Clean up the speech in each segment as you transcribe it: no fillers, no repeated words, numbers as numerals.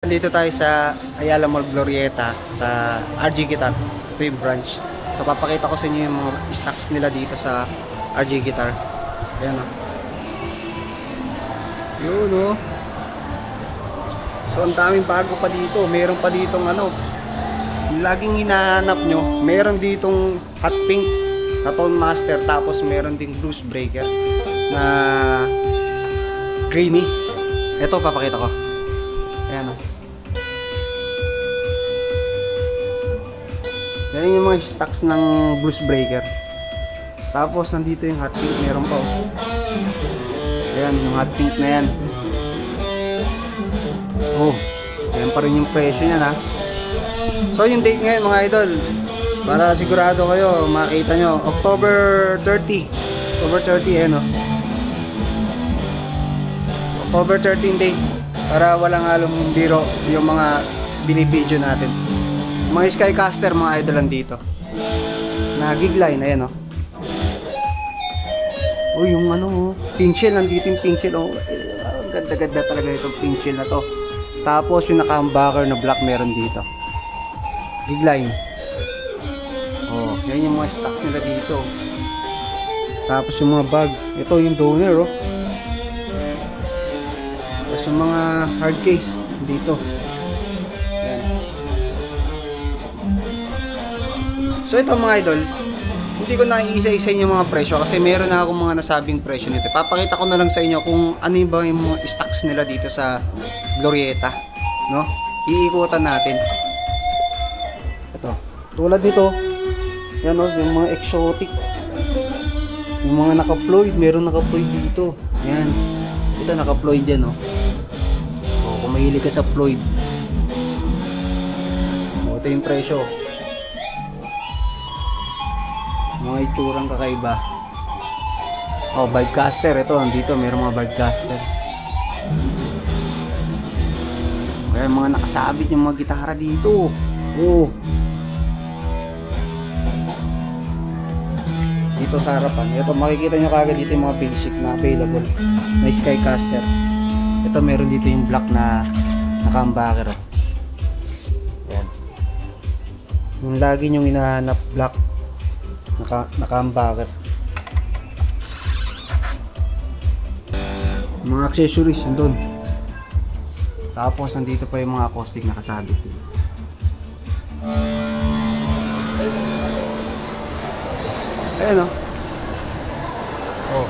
Dito tayo sa Ayala Mall Glorieta sa RG Guitar. Ito yung branch. So papakita ko sa inyo yung mga stocks nila dito sa RG Guitar. Ayan o. Yun o. So ang daming bago pa dito. Meron pa ditong ano, laging hinahanap nyo. Meron ditong hot pink na Tone Master. Tapos meron ding blues breaker na greeny. Ito papakita ko. Ayan o. Yan yung mga stocks ng blues breaker. Tapos nandito yung hot pink, meron pa oh. Ayan, yung hot pink na yan. Oh, ayan pa rin yung presyo niyan ha. So yung date ngayon mga idol, para sigurado kayo makita nyo, October 30. October 30 ayan oh. October 13 date. Para walang halong biro yung mga binibidyo natin. Mga Skycaster, mga idol dito. Na gig line, ayan oh. Oh, yung ano, pink shell, nandito yung pink shell oh. Ganda-ganda talaga itong pink shell na to. Tapos yung naka-humbucker na black meron dito. Gig line. Oh, yan yung mga stocks nila dito. Tapos yung mga bag, ito yung donor oh. Tapos yung mga hard case dito. So ito mga idol, hindi ko na iisa-isa yung mga presyo kasi meron na akong mga nasabing presyo nito. Papakita ko na lang sa inyo kung ano yung ba yung mga stocks nila dito sa Glorieta, no? Iikutan natin. Ito, tulad nito, yan o, yung mga exotic, yung mga naka-Floyd, meron naka-Floyd dito. Yan, ito naka-Floyd dyan o. O, kung mahilig ka sa Floyd, o, ito yung presyo. Mga itsurang kakaiba. Oh, vibecaster ito, andito mayroong mga vibecaster. Kaya mga nakasabit yung mga gitara dito. Oh. Dito sa harapan. Ito makikita nyo kagad dito yung mga basic na available na Skycaster. Ito meron dito yung black na naka-humbucker. Yan. Yung lagi nyong hinahanap black naka-humbucker. Mga accessories nandun. Tapos nandito pa yung mga acoustic nakasabit din. Ayan o. Oh.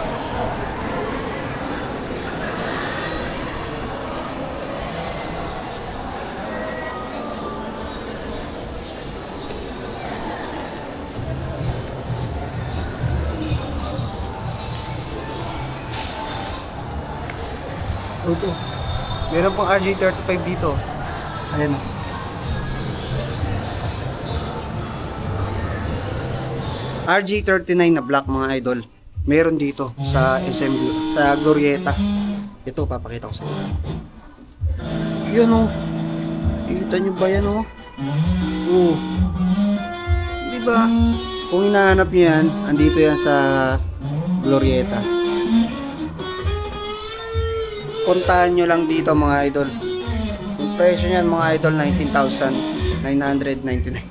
Ito. Meron pang RG35 dito. Ayan. RG39 na black mga idol. Meron dito sa SM sa Glorieta. Ito papakita ko sa inyo. Yan oh. Kita nyo ba yan oh? Oh. Di ba? Kung hinahanap nyo yan, andito yan sa Glorieta. Puntahan nyo lang dito mga idol. Yung presyo nyan mga idol 19,999.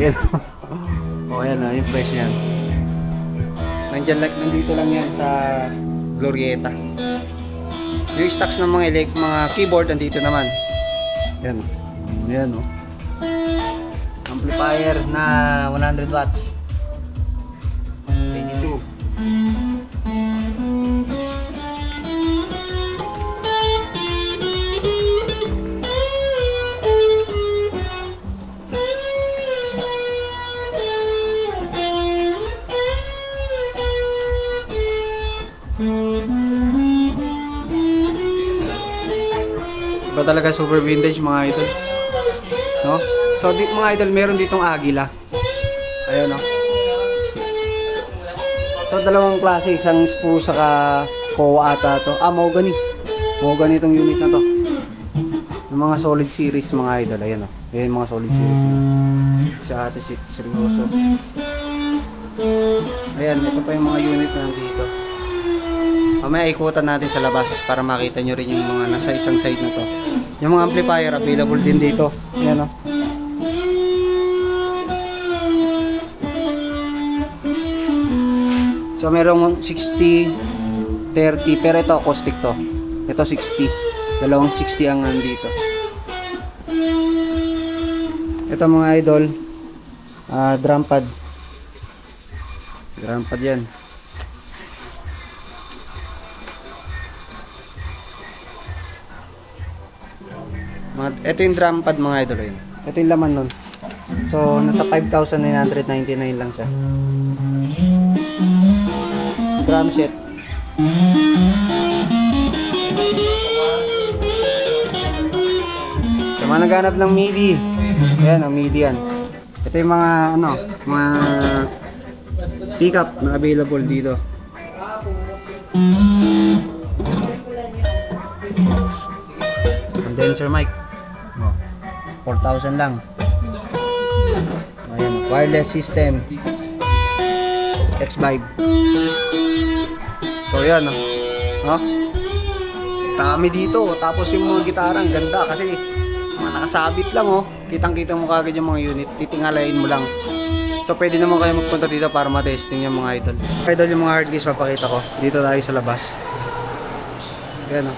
Ayan o. Ayan o, yung presyo nyan. Nandito lang yan sa Glorieta. Yung stocks ng mga keyboard nandito naman. Ayan o. Ayan o. Amplifier na 100 watts. 22. Iba talaga super vintage mga idol, no? So mga idol, meron ditong Agila. Ayun no. So dalawang klase, isang spruce saka Koa ata to. Mahogany. Mahogany itong unit na to. Yung mga solid series mga idol, ayan no. Ayan mga solid series. Sa ate seryoso. Ayan, ito pa yung mga unit na nandito. Mamaya ikutan natin sa labas para makita nyo rin yung mga nasa isang side na to. Yung mga amplifier available din dito. Yan o. So merong 60, 30, pero ito acoustic to. Ito 60. Dalawang 60 ang nandito. Ito mga idol, drum pad. Drum pad yan. Ito yung drum pad mga idol yun. Ito yung laman nun. So nasa 5,999 lang siya. Drum set. So mga naghanap ng MIDI. Ayan, ang MIDI yan. Ito yung mga mga pickup na available dito. Condenser mic. 4,000 lang. Ayan, wireless system. X5. So yan, dami dito. Tapos yung mga gitara, ang ganda kasi mga nakasabit lang Kitang-kita mo kagad yung mga unit, titingalain mo lang. So pwede naman kayo magpunta dito para ma-testing yung mga idol. Idol, yung mga hard keys papakita ko. Dito tayo sa labas. Yan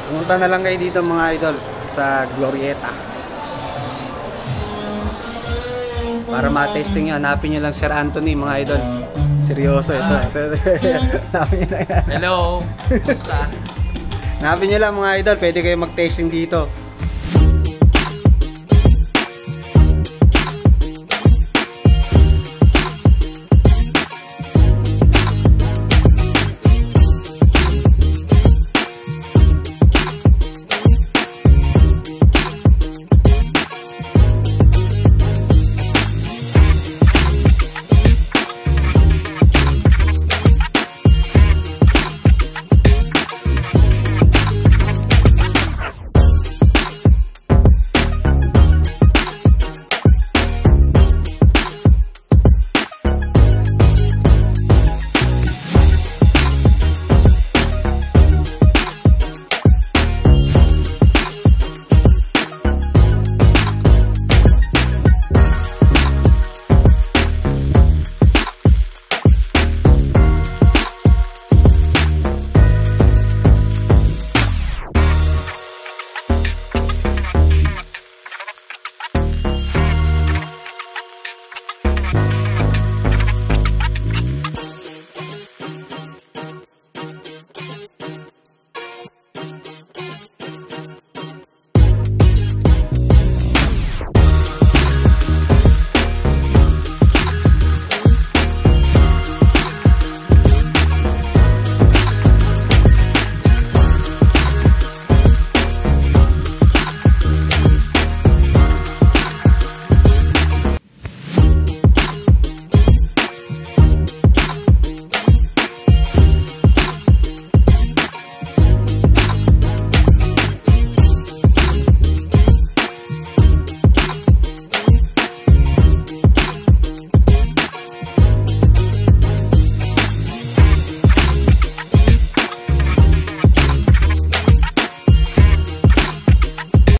Pumunta na lang kayo dito mga idol sa Glorieta para ma-testing nyo. Hanapin nyo lang Sir Anthony mga idol. Seryoso ito. Hanapin nyo lang. Hello! Basta? Hanapin nyo lang mga idol. Pwede kayo mag-testing dito.